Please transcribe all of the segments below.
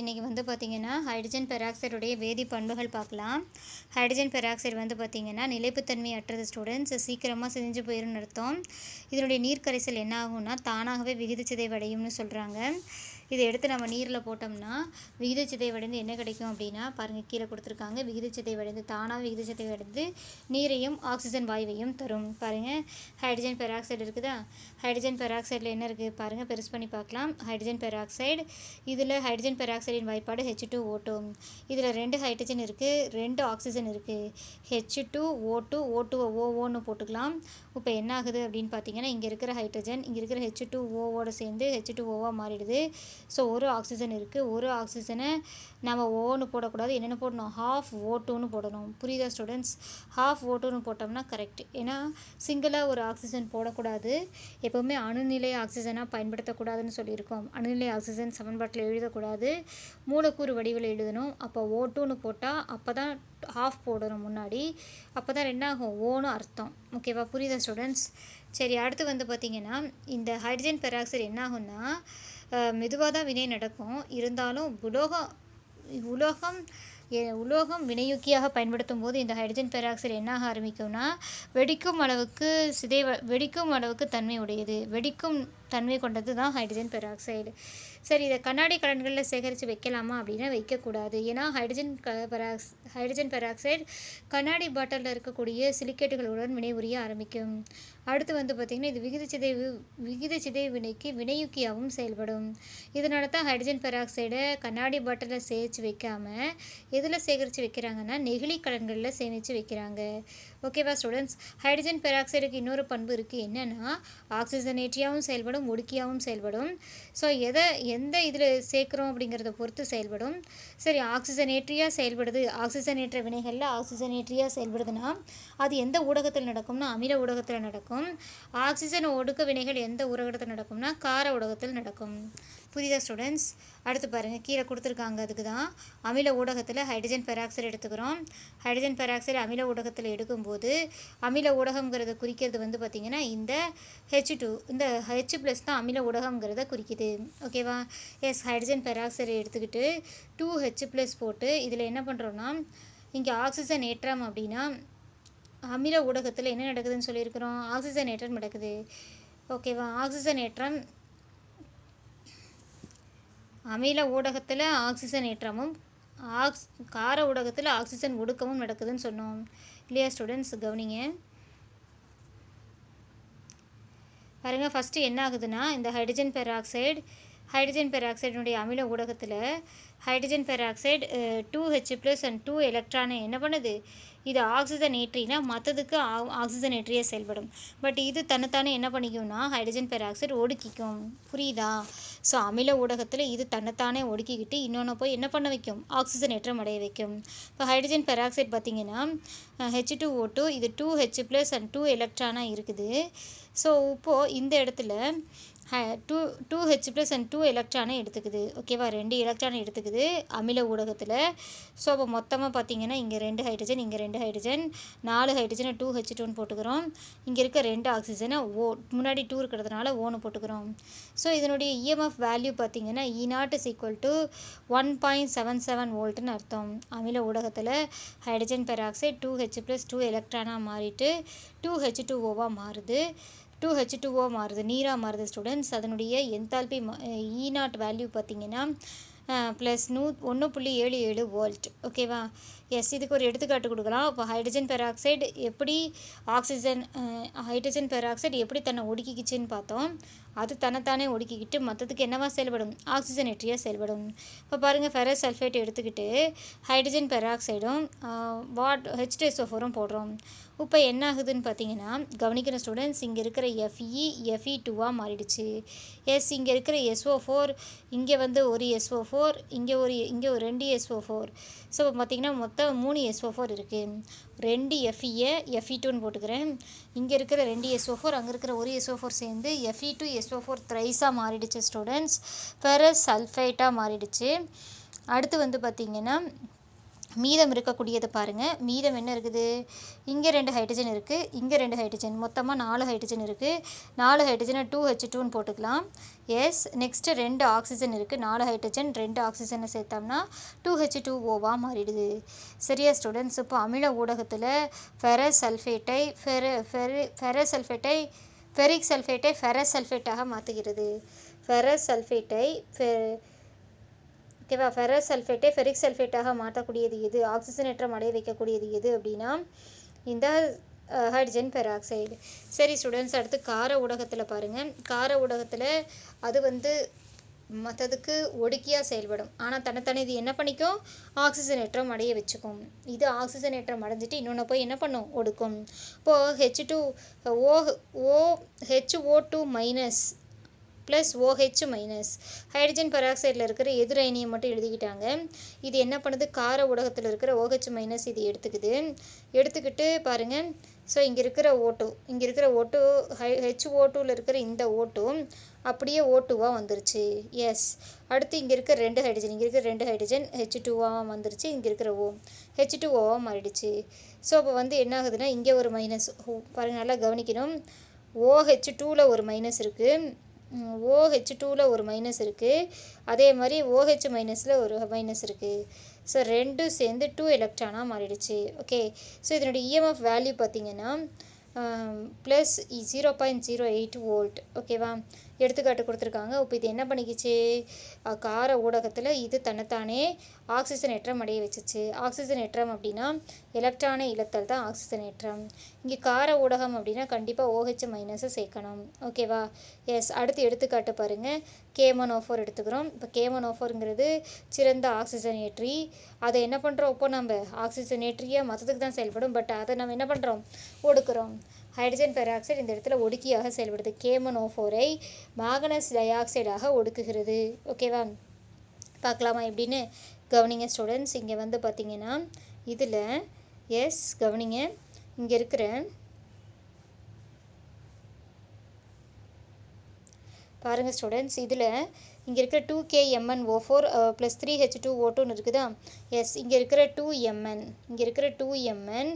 இன்றைக்கி வந்து பார்த்திங்கன்னா ஹைட்ரஜன் பெராக்சைடுடைய வேதி பண்புகள் பார்க்கலாம். ஹைட்ரஜன் பெராக்சைடு வந்து பார்த்திங்கன்னா நிலைப்புத்தன்மை அற்றது ஸ்டூடெண்ட்ஸ், சீக்கிரமாக சிதைஞ்சு போயிடும்னு அர்த்தம். இதனுடைய நீர் கரைசல் என்ன ஆகும்னா தானாகவே விகிதச்சிதைவடையும்னு சொல்கிறாங்க. இதை எடுத்து நம்ம நீரில் போட்டோம்னா விகிதச்சிதைவடைந்து என்ன கிடைக்கும் அப்படின்னா பாருங்கள், கீழே கொடுத்துருக்காங்க. விகிதச்சிதைவடைந்து தானாக விகிதச்சிதைவடைந்து நீரையும் ஆக்சிஜன் வாயுவையும் தரும். பாருங்கள், ஹைட்ரஜன் பெராக்சைடு இருக்குதா? ஹைட்ரஜன் பெராக்சைடில் என்ன இருக்குது பாருங்கள், பெருசு பண்ணி பார்க்கலாம். ஹைட்ரஜன் பெராக்சைடு, இதில் ஹைட்ரஜன் பெராக்சைடின் வாய்ப்பாடு H2O2. இதில் 2 ஹைட்ரஜன் இருக்குது, 2 ஆக்சிஜன் இருக்குது. H2O2 O2OOன்னு போட்டுக்கலாம். இப்போ என்ன ஆகுது அப்படின்னு பார்த்தீங்கன்னா, இங்கே இருக்கிற ஹைட்ரஜன் இங்கே இருக்கிற H2Oவோட சேர்ந்து H2Oவாக மாறிடுது. ஸோ ஒரு ஆக்சிஜன் இருக்குது. ஒரு ஆக்சிஜனை நம்ம ஓன்னு போடக்கூடாது, என்னென்னு போடணும், half O2ன்னு போடணும். புரியுதா ஸ்டூடெண்ட்ஸ்? half O2ன்னு போட்டோம்னா கரெக்ட். ஏன்னா சிங்கிளாக ஒரு ஆக்சிஜன் போடக்கூடாது, எப்போவுமே அணுநிலை ஆக்சிஜனாக பயன்படுத்தக்கூடாதுன்னு சொல்லியிருக்கோம். அணுநிலை ஆக்சிஜன் சமன்பாட்டில் எழுதக்கூடாது, மூலக்கூறு வடிவில் எழுதணும். அப்போ O2ன்னு போட்டால் அப்போ தான் half போடணும் முன்னாடி, அப்போ தான் என்ன ஆகும், ஓன்னு அர்த்தம். ஓகேவா? புரியுதா ஸ்டூடெண்ட்ஸ்? சரி, அடுத்து வந்து பார்த்திங்கன்னா இந்த ஹைட்ரஜன் பெராக்சைடு என்ன ஆகும்னா மெதுவாக தான் வினை நடக்கும். இருந்தாலும் உலோகம் வினையூக்கியாக பயன்படுத்தும் போது இந்த ஹைட்ரஜன் பெராக்சைடு என்ன ஆக ஆரம்பிக்கும்னா வெடிக்கும் அளவுக்கு தன்மை உடையது. வெடிக்கும் தன்மை கொண்டது தான் ஹைட்ரஜன் பெராக்சைடு. சரி, இதை கண்ணாடி கலன்களில் சேகரித்து வைக்கலாமா அப்படின்னா வைக்கக்கூடாது. ஏன்னா ஹைட்ரஜன் பெராக்சைடு கண்ணாடி பாட்டிலில் இருக்கக்கூடிய சிலிக்கேட்டுகளுடன் வினைபுரிய ஆரம்பிக்கும். அடுத்து வந்து பார்த்திங்கன்னா இது விகிதச்சிதைவு வினைக்கு வினையூக்கியாகவும் செயல்படும். இதனால தான் ஹைட்ரஜன் பெராக்சைடை கண்ணாடி பாட்டிலில் சேமித்து வைக்காமல் எதில் சேகரித்து வைக்கிறாங்கன்னா நெகிழி கலன்களில் சேமித்து வைக்கிறாங்க. ஓகேவா ஸ்டூடெண்ட்ஸ்? ஹைட்ரஜன் பெராக்சைடுக்கு இன்னொரு பண்பு இருக்குது, என்னென்னா ஆக்சிஜனேற்றியாகவும் செயல்படும், ஒடுக்கியாகவும் செயல்படும். ஸோ எந்த இதில் சேர்க்குறோம் அப்படிங்கிறத பொறுத்து செயல்படும். சரி, ஆக்சிஜனேற்றியாக செயல்படுது, ஆக்சிஜனேற்ற வினைகளில் ஆக்சிஜனேற்றியாக செயல்படுதுன்னா அது எந்த ஊடகத்தில் நடக்கும்னா அமில ஊடகத்தில் நடக்கும். ஆக்சிஜன் ஒடுக்க வினைகள் எந்த ஊடகத்தில் நடக்கும்னா கார ஊடகத்தில் நடக்கும். புரியுதா ஸ்டூடெண்ட்ஸ்? அடுத்து பாருங்கள், கீழே கொடுத்துருக்காங்க. அதுக்கு தான் அமில ஊடகத்தில் ஹைட்ரஜன் பெராக்சைடு எடுத்துக்கிறோம். ஹைட்ரஜன் பெராக்சைடு அமில ஊடகத்தில் எடுக்கும்போது அமில ஊடகங்கிறத குறிக்கிறது வந்து பார்த்திங்கன்னா இந்த H2, இந்த H+ தான் அமில ஊடகங்கிறத குறிக்குது. ஓகேவா? எஸ், ஹைட்ரஜன் பெராக்சைடு எடுத்துக்கிட்டு 2H+ போட்டு இதில் என்ன பண்ணுறோன்னா இங்கே ஆக்சிஜன் ஏற்றம் அப்படின்னா அமில ஊடகத்தில் என்ன நடக்குதுன்னு சொல்லியிருக்கிறோம், ஆக்சிஜன் ஏற்றம் நடக்குது. ஓகேவா? ஆக்சிஜன் ஏற்றம் அமில ஊடகத்தில் ஆக்சிஜன் ஏற்றமும் கார ஊடகத்தில் ஆக்சிஜன் ஒடுக்கமும் நடக்குதுன்னு சொன்னோம் இல்லையா ஸ்டூடெண்ட்ஸ்? கவனிங்க பாருங்கள். ஃபஸ்ட்டு என்ன ஆகுதுன்னா இந்த ஹைட்ரஜன் பெராக்சைடுனுடைய அமில ஊடகத்தில் ஹைட்ரஜன் பெராக்சைடு 2H+ அண்ட் 2 எலக்ட்ரானை என்ன பண்ணுது, இது ஆக்சிஜன் ஏற்றினா மற்றதுக்கு ஆக்சிஜன் ஏற்றியே செயல்படும். பட் இது தன்னைத்தானே என்ன பண்ணிக்கும்னா ஹைட்ரஜன் பெராக்சைடு ஒடுக்கிக்கும். புரியுதா? ஸோ அமில ஊடகத்தில் இது தன்னைத்தானே ஒடுக்கிக்கிட்டு இன்னொன்று போய் என்ன பண்ண வைக்கும், ஆக்சிஜன் ஏற்றம் அடைய வைக்கும். இப்போ ஹைட்ரஜன் பெராக்சைடு பார்த்திங்கன்னா H2O2, இது 2H+ அண்ட் 2 எலக்ட்ரானாக இருக்குது. ஸோ இப்போது இந்த இடத்துல 2H+ அண்ட் 2 எலக்ட்ரானை எடுத்துக்குது. ஓகேவா? 2 எலக்ட்ரானை எடுத்துக்குது அமில ஊடகத்தில். ஸோ அப்போ மொத்தமாக பார்த்திங்கன்னா இங்கே 2 ஹைட்ரஜன், இங்கே 2 ஹைட்ரஜன், 4 ஹைட்ரஜனை 2H2ன்னு போட்டுக்கிறோம். இங்கே இருக்க 2 ஆக்சிஜனை முன்னாடி 2 இருக்கிறதுனால ஓன்னு போட்டுக்கிறோம். ஸோ இதனுடைய EMF வேல்யூ பார்த்திங்கன்னா E0 = 1.77 வோல்ட்னு அர்த்தம். அமில ஊடகத்தில் ஹைட்ரஜன் பெராக்சைடு 2H+ 2 எலக்ட்ரானாக மாறிட்டு 2H2Oவாக மாறுது. 2H2O மாறுது, நீராக மாறுது ஸ்டூடெண்ட்ஸ். அதனுடைய என்தால்பி E0 வேல்யூ பார்த்திங்கன்னா +1.77 வோல்ட். ஓகேவா? எஸ், இதுக்கு ஒரு எடுத்துக்காட்டு கொடுக்கலாம். இப்போ ஹைட்ரஜன் பெராக்சைடு எப்படி தன்னை ஒடுக்கிக்கிச்சின்னு பார்த்தோம். அது தன்னைத்தானே ஒடுக்கிக்கிட்டு மற்றதுக்கு என்னவா செயல்படும், ஆக்சிஜன் ஏற்றியாக செயல்படும். இப்போ பாருங்கள், ஃபெரஸ் சல்ஃபேட் எடுத்துக்கிட்டு ஹைட்ரஜன் பெராக்சைடும் H2SO4ம் போடுறோம். இப்போ என்ன ஆகுதுன்னு பார்த்தீங்கன்னா கவனிக்கிற ஸ்டூடெண்ட்ஸ், இங்கே இருக்கிற Fe2ஆக மாறிடுச்சு. எஸ், இங்கே இருக்கிற SO4, இங்கே வந்து ஒரு SO4, இங்கே ஒரு 2 SO4. ஸோ பார்த்திங்கன்னா மொத்தம் 3 SO4 இருக்குது. 2 Fe2ன்னு போட்டுக்கிறேன். இங்கே இருக்கிற 2 SO4, அங்கே இருக்கிற ஒரு SO4 சேர்ந்து Fe2SO4 த்ரைஸாக மாறிடுச்சு ஸ்டூடெண்ட்ஸ். ஃபெரஸ் சல்ஃபைட்டாக மாறிடுச்சு. அடுத்து வந்து பார்த்திங்கன்னா மீதம் இருக்கக்கூடியது பாருங்கள். மீதம் என்ன இருக்குது? இங்கே 2 ஹைட்ரஜன் இருக்குது, இங்கே 2 ஹைட்ரஜன், மொத்தமாக 4 ஹைட்ரஜன் இருக்குது. 4 ஹைட்ரஜனை 2H2ன்னு போட்டுக்கலாம். எஸ். நெக்ஸ்ட்டு 2 ஆக்சிஜன் இருக்குது. 4 ஹைட்ரஜன் 2 ஆக்சிஜனை சேர்த்தோம்னா 2H2Oவாக மாறிடுது. சரியா ஸ்டூடெண்ட்ஸ்? இப்போ அமில ஊடகத்தில் ஃபெரஸ் சல்ஃபேட்டை ஃபெரிக் சல்ஃபேட்டை ஃபெரஸ் சல்ஃபேட்டாக மாற்றுகிறது. ஃபெரஸ் சல்ஃபேட்டை ஓகேவா, ஃபெரஸ் சல்ஃபேட்டை ஃபெரிக் சல்ஃபேட்டாக மாற்றக்கூடியது எது? ஆக்சிஜனேற்றம் அடைய வைக்கக்கூடியது எது அப்படின்னா இந்த ஹைட்ரஜன் பெராக்சைடு. சரி ஸ்டூடெண்ட்ஸ், அடுத்து கார ஊடகத்தில் பாருங்கள். கார ஊடகத்தில் அது மற்றதுக்கு ஒடுக்கியாக செயல்படும். ஆனால் தன்னைத்தானே இது என்ன பண்ணிக்கும்? ஆக்சிஜனேற்றம் அடைய வச்சுக்கும். இது ஆக்சிஜனேற்றம் அடைஞ்சிட்டு இன்னொன்று போய் என்ன பண்ணும்? ஒடுக்கும். இப்போது HO2 minus plus OH minus hydrogen பெராக்சைடில் இருக்கிற எதிர் அயனியை மட்டும் எழுதிக்கிட்டாங்க. இது என்ன பண்ணுது? கார ஊடகத்தில் இருக்கிற OH மைனஸ் இது எடுத்துக்கிட்டு பாருங்கள். ஸோ இங்கே இருக்கிற O2 HO2வில் இருக்கிற இந்த O2 அப்படியே O2வாக வந்துருச்சு. எஸ். அடுத்து இங்கே இருக்கிற 2 ஹைட்ரஜன் H2வாக வந்துருச்சு. இங்கே இருக்கிற H2Oவாக மாறிடுச்சு. ஸோ அப்போ என்ன ஆகுதுன்னா இங்கே ஒரு மைனஸ் பாருங்கள், நல்லா கவனிக்கணும். OH2வில் ஒரு மைனஸ் இருக்குது, OH2வில் ஒரு மைனஸ் இருக்குது, அதே மாதிரி OH மைனஸில் ஒரு மைனஸ் இருக்குது. ஸோ ரெண்டும் சேர்ந்து 2 எலக்ட்ரானாக மாறிடுச்சு. ஓகே. ஸோ இதனுடைய EMF வேல்யூ பார்த்திங்கன்னா ப்ளஸ் 0.08 வோல்ட். ஓகேவா, எடுத்துக்காட்டு கொடுத்துருக்காங்க. இப்போ இது என்ன பண்ணிக்கிச்சு? கார ஊடகத்தில் இது தன்னைத்தானே ஆக்சிஜனேற்றம் அடைய வச்சிச்சு. ஆக்சிஜனேற்றம் அப்படின்னா எலக்ட்ரானை இழத்தல் தான் ஆக்சிஜனேற்றம். இங்கே கார ஊடகம் அப்படின்னா கண்டிப்பாக OH மைனஸை சேர்க்கணும். ஓகேவா. எஸ். அடுத்து எடுத்துக்காட்டு பாருங்கள். K1O4 எடுத்துக்கிறோம். இப்போ K1O4ங்கிறது சிறந்த ஆக்சிஜனேற்றி. அதை என்ன பண்ணுறோம்? இப்போ நம்ம ஆக்சிஜனேற்றியாக மற்றதுக்கு தான் செயல்படும், பட் அதை நம்ம என்ன பண்ணுறோம்? ஒடுக்குறோம். ஹைட்ரஜன் பெராக்சைடு இந்த இடத்துல ஒடுக்கியாக செயல்படுது. K1O4ஐ மாங்கனஸ் டை ஆக்சைடாக ஒடுக்குகிறது. ஓகேவா, பார்க்கலாமா எப்படின்னு? கவனிங்க ஸ்டூடெண்ட்ஸ். இங்கே பார்த்திங்கன்னா இதில் எஸ் கவனிங்க, இங்கே இருக்கிற பாருங்கள் ஸ்டூடெண்ட்ஸ், இதில் இங்கே இருக்கிற 2KMnO4 ப்ளஸ் 3H2O2ன்னு இருக்குதா? எஸ். இங்கே இருக்கிற 2Mn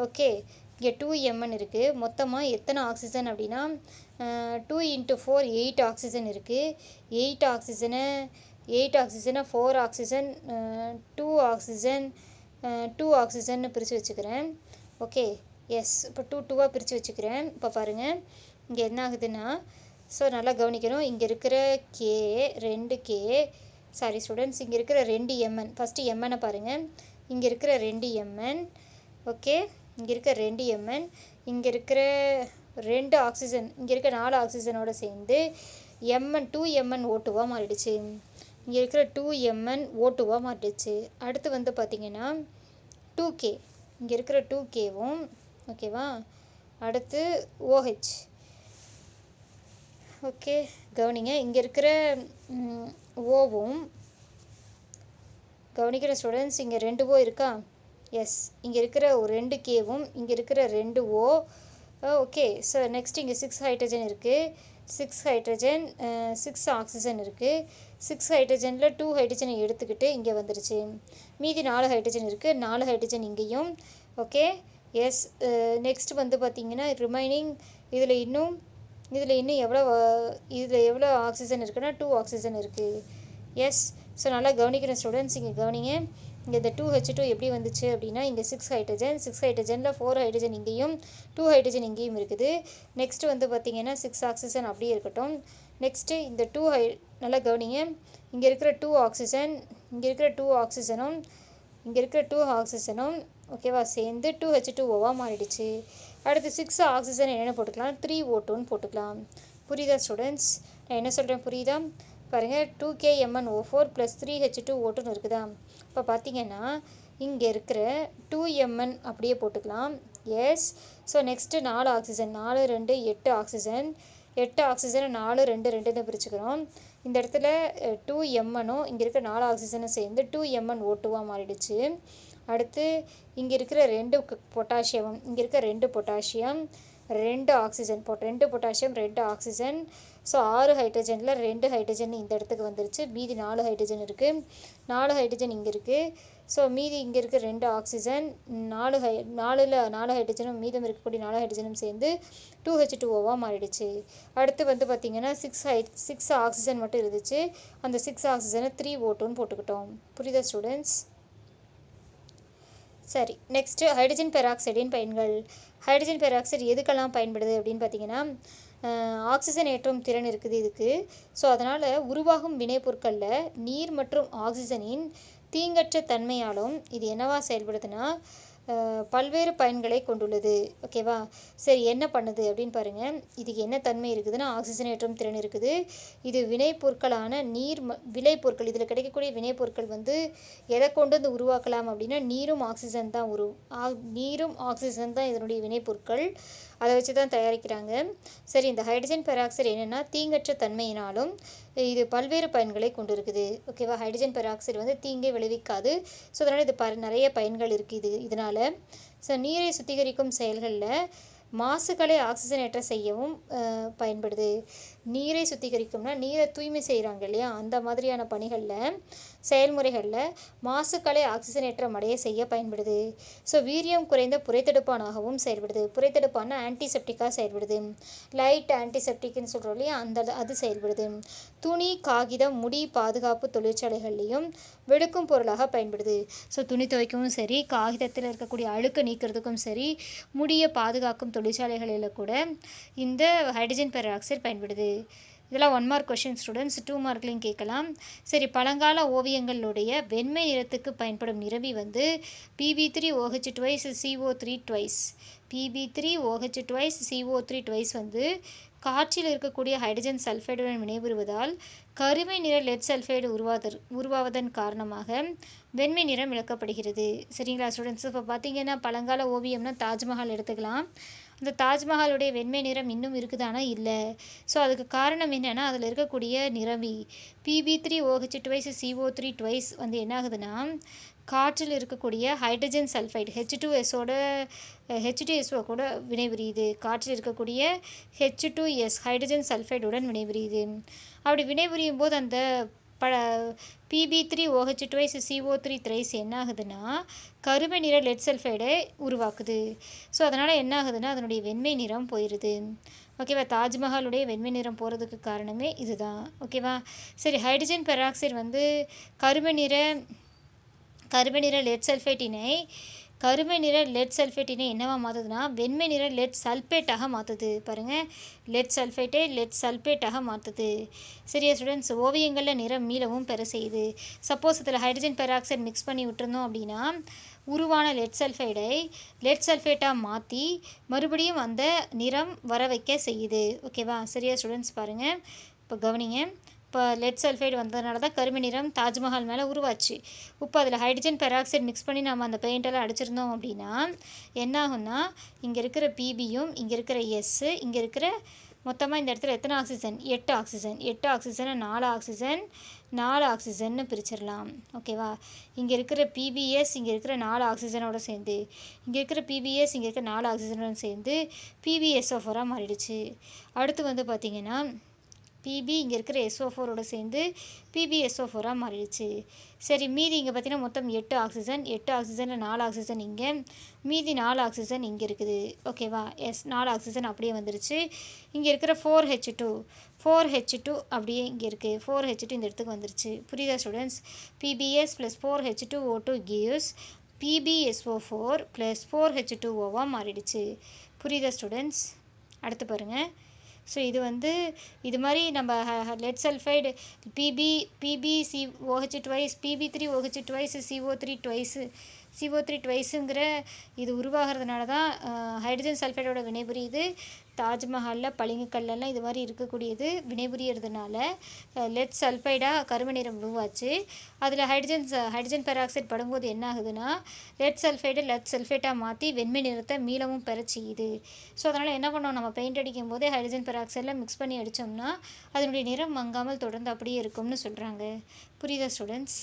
ஓகே, இங்கே 2Mn இருக்குது. மொத்தமாக எத்தனை ஆக்சிஜன் அப்படின்னா 2 × 4 8 ஆக்சிஜன் இருக்குது. 8 ஆக்சிஜனை 4 ஆக்சிஜன் 2 ஆக்சிஜன்னு பிரித்து வச்சுக்கிறேன். ஓகே. எஸ். இப்போ 2 பிரித்து வச்சுக்கிறேன். இப்போ பாருங்கள் இங்கே என்ன ஆகுதுன்னா, ஸோ நல்லா கவனிக்கணும். இங்கே இருக்கிற 2K சாரி ஸ்டூடெண்ட்ஸ், இங்கே இருக்கிற 2Mn ஃபஸ்ட்டு Mn பாருங்கள். இங்கே இருக்கிற 2Mn ஓகே, இங்கே இருக்கிற 2Mn, இங்கே இருக்கிற 2 ஆக்சிஜன், இங்கே இருக்க 4 ஆக்சிஜனோட சேர்ந்து2MnO2வாக மாறிடுச்சு. இங்கே இருக்கிற 2MnO2வாக மாறிடுச்சு. அடுத்து பார்த்திங்கன்னா 2K, இங்கே இருக்கிற 2Kவும் ஓகேவா. அடுத்து OH ஓகே, கவனிங்க. இங்கே இருக்கிற ஓவும் கவனிக்கிற ஸ்டூடெண்ட்ஸ், இங்கே 2 O இருக்கா? எஸ். இங்கே இருக்கிற 2Kவும் இங்கே இருக்கிற 2 O ஓகே. ஸோ நெக்ஸ்ட் இங்கே 6 ஹைட்ரஜன் இருக்குது. 6 ஹைட்ரஜன் 6 ஆக்சிஜன் இருக்குது. 6 ஹைட்ரஜனில் 2 ஹைட்ரஜனை எடுத்துக்கிட்டு இங்கே வந்துருச்சு. மீதி 4 ஹைட்ரஜன் இருக்குது. 4 ஹைட்ரஜன் இங்கேயும் ஓகே. எஸ். நெக்ஸ்ட் பார்த்திங்கன்னா ரிமைனிங் இதில் இன்னும் எவ்வளோ ஆக்சிஜன் இருக்குன்னா 2 ஆக்சிஜன் இருக்குது. எஸ். ஸோ நல்லா கவனிக்கிறேன் ஸ்டூடெண்ட்ஸ். இங்கே கவனிங்க, இங்கே இந்த 2H2 எப்படி வந்துச்சு அப்படின்னா இங்கே 6 ஹைட்ரஜனில் 4 ஹைட்ரஜன் இங்கேயும் 2 ஹைட்ரஜன் இங்கேயும் இருக்குது. நெக்ஸ்ட்டு பார்த்திங்கன்னா 6 ஆக்சிஜன் அப்படியே இருக்கட்டும். நெக்ஸ்ட்டு இந்த நல்லா கவனிங்க, இங்கே இருக்கிற 2 ஆக்சிஜன் இங்கே இருக்கிற 2 ஆக்சிஜனும் இங்கே இருக்கிற 2 ஆக்சிஜனும் ஓகேவா சேர்ந்து 2H2Oவாக மாறிடுச்சு. அடுத்து 6 ஆக்சிஜன் என்னென்ன போட்டுக்கலாம்? 3O2ன்னு போட்டுக்கலாம். புரியுதா ஸ்டூடெண்ட்ஸ்? நான் என்ன சொல்கிறேன் புரியுதா? பாருங்கள், 2KMnO4 ப்ளஸ் 3H2O2ன்னு இருக்குதா? இப்போ பார்த்திங்கன்னா இங்கே இருக்கிற 2Mn அப்படியே போட்டுக்கலாம். Yes. So next 4 oxygen 4 2 8 oxygen 8 ஆக்சிஜனை 4 2 2ன்னு பிரிச்சுக்கிறோம். இந்த இடத்துல 2Mnனும் இங்கே இருக்கிற 4 ஆக்சிஜனும் சேர்ந்து 2MnO2வாக மாறிடுச்சு. அடுத்து இங்கே இருக்கிற 2 பொட்டாசியம் இங்கே இருக்க 2 potassium 2 oxygen 2 potassium 2 oxygen. So 6 ஹைட்ரஜனில் 2 hydrogen இந்த இடத்துக்கு வந்துருச்சு. மீதி 4 ஹைட்ரஜன் இருக்குது. 4 ஹைட்ரஜன் இங்கே இருக்குது. ஸோ மீதி இங்கே இருக்க 2 ஆக்சிஜன் 4 ஹைட்ரஜனும் மீதம் இருக்கக்கூடிய 4 ஹைட்ரஜனும் சேர்ந்து 2H2Oவாக மாறிடுச்சு. அடுத்து வந்து பார்த்திங்கன்னா 6 ஆக்சிஜன் மட்டும் இருந்துச்சு. அந்த 6 ஆக்சிஜனை 3O2ன்னு போட்டுக்கிட்டோம். புரியுதா ஸ்டூடெண்ட்ஸ்? சரி, நெக்ஸ்ட்டு ஹைட்ரஜன் பெராக்சைடின் பயன்கள். ஹைட்ரஜன் பெராக்சைடு எதுக்கெல்லாம் பயன்படுது அப்படின்னு பார்த்தீங்கன்னா, ஆக்சிஜன் ஏற்றும் திறன் இருக்குது இதுக்கு. ஸோ அதனால் உருவாகும் வினைப்பொருட்களில் நீர் மற்றும் ஆக்சிஜனின் தீங்கற்ற தன்மையாலும் இது என்னவா செயல்படுதுன்னா பல்வேறு பயன்களை கொண்டுள்ளது. ஓகேவா? சரி, என்ன பண்ணுது அப்படின்னு பாருங்கள். இதுக்கு என்ன தன்மை இருக்குதுன்னா ஆக்சிஜன் ஏற்றும் திறன் இருக்குது. இது வினைப்பொருட்களான விளைபொருட்கள், இதில் கிடைக்கக்கூடிய வினைப்பொருட்கள் வந்து எதை கொண்டு வந்து உருவாக்கலாம் அப்படின்னா நீரும் ஆக்சிஜன் தான் நீரும் ஆக்சிஜன் தான் இதனுடைய வினைப்பொருட்கள். அதை வச்சு தான் தயாரிக்கிறாங்க. சரி, இந்த ஹைட்ரஜன் பெராக்சைடு என்னென்னா தீங்கற்ற தன்மையினாலும் இது பல்வேறு பயன்களை கொண்டு இருக்குது. ஓகேவா? ஹைட்ரஜன் பெராக்சைடு வந்து தீங்கை விளைவிக்காது. ஸோ அதனால் இது நிறைய பயன்கள் இருக்குது இதனால். ஸோ நீரை சுத்திகரிக்கும் செயல்களில் மாசுகளை ஆக்சிஜனேற்ற செய்யவும் பயன்படுது. நீரை சுத்திகரிக்கும்னா நீரை தூய்மை செய்கிறாங்க இல்லையா, அந்த மாதிரியான செயல்முறைகளில் மாசுக்களை ஆக்சிஜனேற்றம் அடைய செய்ய பயன்படுது. ஸோ வீரியம் குறைந்த புரைத்தடுப்பானாகவும் செயல்படுது. புரைத்தடுப்பான ஆன்டிசெப்டிக்காக செயல்படுது. லைட் ஆன்டிசெப்டிக்னு சொல்கிறோம் இல்லையா, அது செயல்படுது. துணி, காகிதம், முடி பாதுகாப்பு தொழிற்சாலைகள்லையும் வெளுக்கும் பொருளாக பயன்படுது. ஸோ துணி துவைக்கவும் சரி, காகிதத்தில் இருக்கக்கூடிய அழுக்கு நீக்கிறதுக்கும் சரி, முடியை பாதுகாக்கும் தொழிற்சாலைகளில் கூட இந்த ஹைட்ரஜன் பெராக்சைடு பயன்படுது. இதெல்லாம் 1 மார்க் கொஷின் ஸ்டூடெண்ட்ஸ். 2 மார்க்லையும் கேட்கலாம். சரி, பழங்கால ஓவியங்களுடைய வெண்மை நிறத்துக்கு பயன்படும் நிறமி வந்து Pb3OH2CO3 Pb3OH2CO3 வந்து காற்றில் இருக்கக்கூடிய ஹைட்ரஜன் சல்ஃபைடுடன் வினைபுரிவதால் கருமை நிற லெட் சல்ஃபைடு உருவாவதன் காரணமாக வெண்மை நிறம் இழக்கப்படுகிறது. சரிங்களா ஸ்டூடெண்ட்ஸ்? இப்போ பார்த்தீங்கன்னா பழங்கால ஓவியம்னா தாஜ்மஹால் எடுத்துக்கலாம். அந்த தாஜ்மஹாலுடைய வெண்மை நிறம் இன்னும் இருக்குதானா? இல்லை. ஸோ அதுக்கு காரணம் என்னென்னா அதில் இருக்கக்கூடிய நிறமி Pb3OH2CO3 வந்து என்ன ஆகுதுன்னா காற்றில் இருக்கக்கூடிய ஹைட்ரஜன் சல்ஃபைடு H2SO கூட வினைபுரியுது. காற்றில் இருக்கக்கூடிய H2S ஹைட்ரஜன் சல்ஃபைடுடன் வினைபுரியுது. அப்படி வினைபுரியும் போது அந்த Pb3OH2CO3 என்ன ஆகுதுன்னா கருமை நிற லெட் சல்ஃபைடை உருவாக்குது. ஸோ அதனால் என்ன ஆகுதுன்னா அதனுடைய வெண்மை நிறம் போயிடுது. ஓகேவா? தாஜ்மஹாலுடைய வெண்மை நிறம் போகிறதுக்கு காரணமே இதுதான். ஓகேவா? சரி, ஹைட்ரஜன் பெராக்சைடு வந்து கருமை நிற லெட் சல்ஃபேட்டினை என்னவா மாற்றுதுன்னா வெண்மை நிற லெட் சல்பேட்டாக மாற்றுது. பாருங்கள், லெட் சல்பேட்டாக மாற்றுது. சரியா ஸ்டூடெண்ட்ஸ்? ஓவியங்களில் நிறம் மீளவும் பெற செய்யுது. சப்போஸ் இதில் ஹைட்ரஜன் பெராக்சைடு மிக்ஸ் பண்ணி விட்டுருந்தோம் அப்படின்னா உருவான லெட் சல்ஃபேட்டாக மாற்றி மறுபடியும் அந்த நிறம் வர வைக்க செய்யுது. ஓகேவா? சரியா ஸ்டூடெண்ட்ஸ்? பாருங்கள், இப்போ கவனிங்க. இப்போ லெட் சல்ஃபைடு வந்ததுனால தான் கருமை நிறம் தாஜ்மஹால் மேலே உருவாச்சு. இப்போ அதில் ஹைட்ரஜன் பெராக்சைடு மிக்ஸ் பண்ணி நம்ம அந்த பெயிண்டெல்லாம் அடிச்சிருந்தோம் அப்படின்னா என்ன ஆகும்னா இங்கே இருக்கிற பிபியும் இங்கே இருக்கிற எஸ்ஸு இங்கே இருக்கிற மொத்தமாக இந்த இடத்துல எத்தனை ஆக்சிஜன்? 8 ஆக்சிஜனை 4 ஆக்சிஜன்னு பிரிச்சிடலாம். ஓகேவா? இங்கே இருக்கிற பிபிஎஸ் இங்கே இருக்கிற 4 ஆக்சிஜனோட சேர்ந்து இங்கே இருக்கிற பிபிஎஸ் இங்கே இருக்கிற 4 ஆக்சிஜனோட சேர்ந்து PbSO4 மாறிடுச்சு. அடுத்து வந்து பார்த்திங்கன்னா பிபி இங்கே இருக்கிற SO4ஓட சேர்ந்து PbSO4 மாறிடுச்சு. சரி, மீதி இங்கே பார்த்தீங்கன்னா மொத்தம் 8 ஆக்சிஜனில் 4 ஆக்சிஜன் இங்கே, மீதி 4 ஆக்சிஜன் இங்கே இருக்குது. ஓகேவா? 4 ஆக்சிஜன் அப்படியே வந்துருச்சு. இங்கே இருக்கிற 4H2 அப்படியே இங்கே இருக்குது. 4H2 இந்த இடத்துக்கு வந்துருச்சு. புரியுதா students? PbS + 4H2O2 gives PbSO4 + 4H2Oவாக மாறிடுச்சு. புரியுதா ஸ்டூடெண்ட்ஸ்? அடுத்து பாருங்கள். ஸோ இது வந்து இது மாதிரி நம்ம லெட் சல்ஃபைடு Pb3OH2CO3 இது உருவாகிறதுனால தான் ஹைட்ரஜன் சல்ஃபைடோட வினைபுரியுது. தாஜ்மஹாலில் பளிங்குக்கல்லாம் இது மாதிரி இருக்கக்கூடியது வினைபுரியறதுனால லெட் சல்ஃபைடாக கருமை நிறம் உருவாச்சு. அதில் ஹைட்ரஜன் பெராக்சைடு படும்போது என்ன ஆகுதுன்னா லெட் சல்ஃபேட்டாக மாற்றி வெண்மை நிறத்தை மீளவும் பெற செய்யுது. ஸோ அதனால் என்ன பண்ணோம், நம்ம பெயிண்ட் அடிக்கும் போதே ஹைட்ரஜன் பெராக்சைடில் மிக்ஸ் பண்ணி அடித்தோம்னா அதனுடைய நிறம் மங்காமல் தொடர்ந்து அப்படியே இருக்கும்னு சொல்கிறாங்க. புரியுதா ஸ்டூடெண்ட்ஸ்?